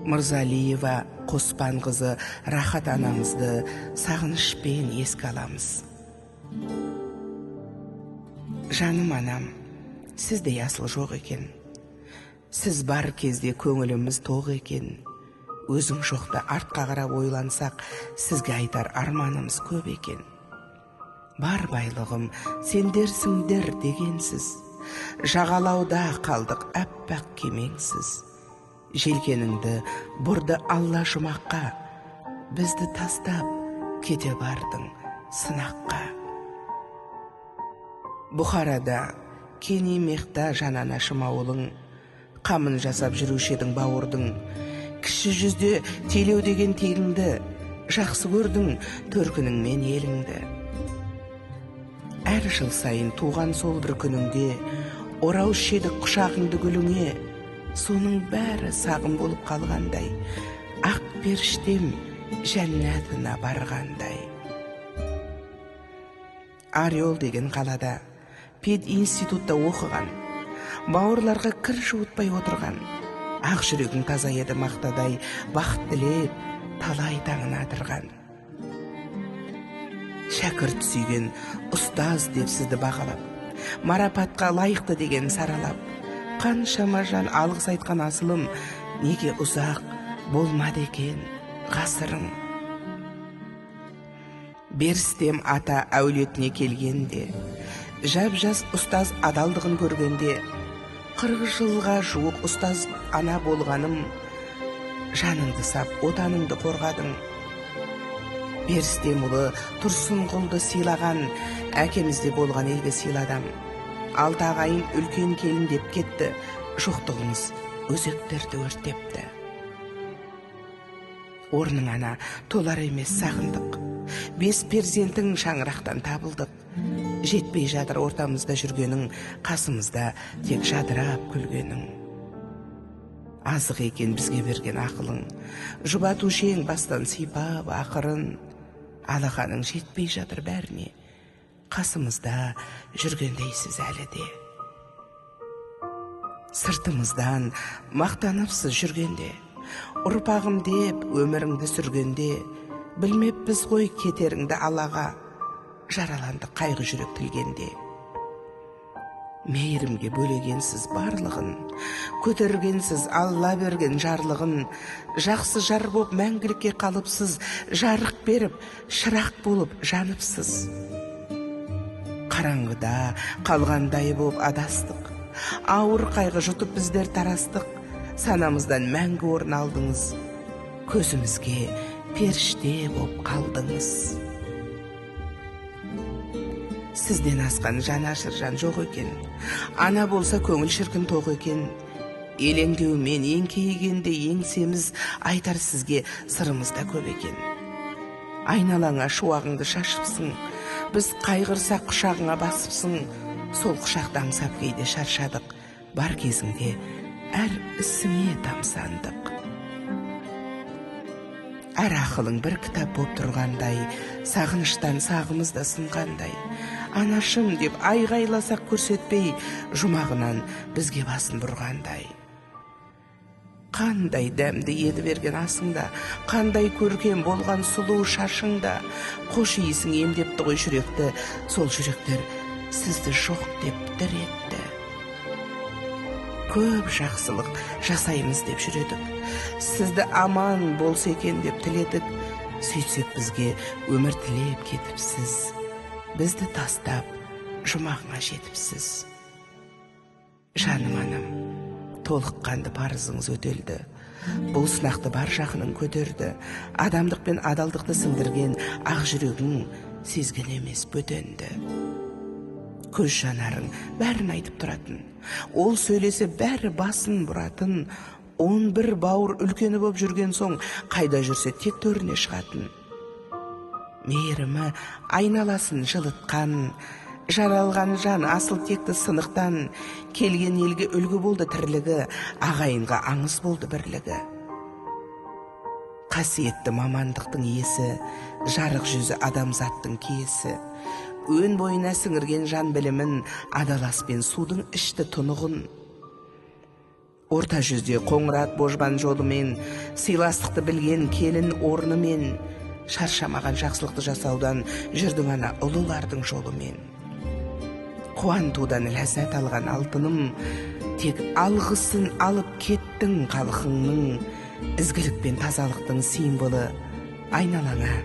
Мырзалиева Қоспан қызы Рахат анамызды сағынышпен еске аламыз. Жаным анам, сізде асыл жоқ екен. Сіз бар кезде көңіліміз тоқ екен. Өзің жоқта артқа қарап ойлансақ, сізге айтар арманымыз көп екен. Бар байлығым сендерсіңдер дегенсіз. Жағалауда қалдық әппақ кемеңсіз. Желкеніңді бұрды алла жұмаққа. Бізді тастап кете бардың сынаққа. Бұхарада Кени Мехта жананашым ауылың. Қамын жасап жүруші едің бауырдың. Кіші жүзде телеу деген тегіңді. Жақсы көрдің төркініңмен еліңді. Әр жыл сайын туған сол бір күніңде орау шедік құшағыңды гүліңе. Соның бәрі сағым болып қалғандай, ақ періштем жәннатына барғандай. Орел деген қалада пединститутта оқыған, бауырларға кір жуытпай отырған, ақ жүрегің таза еді мақтадай, бақыт тілеп талай таңын атырған. Шәкірт сүйген ұстаз деп сізді бағалап, марапатқа лайықты деген саралап, қаншама жан алғыс айтқан асылым, неге ұзақ болмады екен ғасырың. Берістем ата әулетіне келгенде, жап-жас ұстаз адалдығын көргенде, 40 жылға жуық ұстаз ана болғаным, жаныңды сап отаныңды қорғадың. Берістем ұлы Тұрсынғұлды сыйлаған, әкемізде болған елге сыйладым. 6 ағайын үлкен келін деп кетті, жоқтығыңыз өзектерді өртепті. Орның ана толар емес сағындық, 5 перзентің шаңырақтан табылдық. Жетпей жатыр ортамызда жүргенің, қасымызда тек жадырап күлгенің. Азық екен бізге берген ақылың, жұбатушы ең бастан сипап ақырын. Алақаның жетпей жатыр бәріне, қасымызда жүргендейсіз әлі де. Сыртымыздан мақтаныпсыз жүргенде, ұрпағым деп өміріңді сүргенде, білмеппіз ғой кетеріңді Аллаға, жараланды қайғы жүрек тілгенде. Мейірімге бөлегенсіз барлығын, көтергенсіз Алла берген жарлығын, жақсы жар боп мәңгілікке қалыпсыз, жарық беріп, шырақ болып жаныпсыз. Қараңғыда қалғандай боп адастық, ауыр қайғы жұтып біздер тарастық, санамыздан мәңгі орын алдыңыз, көзімізге періште боп қалдыңыз. Сізден асқан жанашыр жан жоқ екен, ана болса көңіл шіркін тоқ екен. Елеңдеумен еңкейгенде еңсеміз айтар сізге сырымызда көп екен. Айналаңа шуағыңды шашыпсың, біз қайғырсақ құшағыңа басыпсың, сол құшақта аңсап кейде шаршадық, бар кезіңде әр ісіңе тамсандық. Әр ақылың бір кітап боп тұрғандай, сағыныштан сағымыз да сынғандай. Анашым деп айғайласақ көрсетпей, жұмағынан бізге басын бұрғандай. Қандай дәмді еді берген асыңда, қандай көркем болған сұлу шашыңда, қош иісің емдепті ғой жүректі, сол жүректер сізді жоқ деп дір етті. Көп жақсылық жасаймыз деп жүредік, сізді аман болса екен деп тіледік, сөйтсек бізге өмір тілеп кетіпсіз, бізді тастап жұмағыңа жетіпсіз. Жаным анам, толыққанды парызыңыз өтелді, бұл сынақты бар жақының көтерді, адамдық пен адалдықты сындырген ақ жүрегің сезген емес бөтенді. Көз жанарың бәрін айтып тұратын, ол сөйлесе бәрі басын бұратын, 11 бауыр үлкені боп жүрген соң, қайда жүрсе тек төріне шығатын. Мейірімі айналасын жылытқан, жаралған жан асыл текті сынықтан, келген елге үлгі болды тірлігі, ағайынға аңыз болды бірлігі. Қасиетті мамандықтың иесі, жарық жүзі адамзаттың киесі, өн бойына сіңірген жан білімін, адаласпен судың ішті тұнығын. Орта жүзде Қоңырат божбан жолымен, сыйластықты білген келін орнымен, шаршамаған жақсылықты жасаудан жүрдің ана ұлылардың жолымен. Қуантудан ләззат алған алтыным, тек алғысын алып кеттің халқыңның, ізгілік пен тазалықтың символы, айналаңа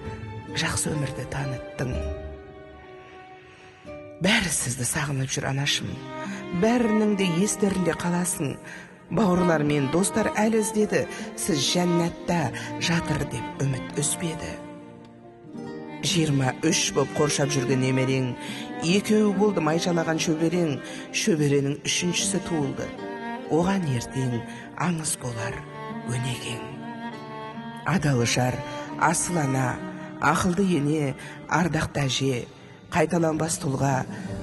жақсы өмірді таныттың. Бәрі сізді сағынып жүр анашым, бәрінің де естерінде қаласың. Бауырлар мен достар әлі іздеді, сіз жәннатта жатыр деп үміт үзбеді. 23 боп қоршап жүрген немерең, екеуі болды майшалаған шөберең, шөберенің үшіншісі туылды. Оған ертең аңыз болар өнегең. Адалы жар, асыл ана, ақылды ене, ардақты әже, қайталанбас тұлға,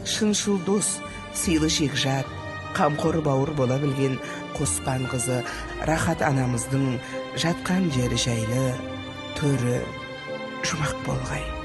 шыншыл дос, сыйлы жекжат, қамқор бауыр бола білген қоспан қызы, рахат анамыздың жатқан жері жайлы, төрі жұмақ болғай.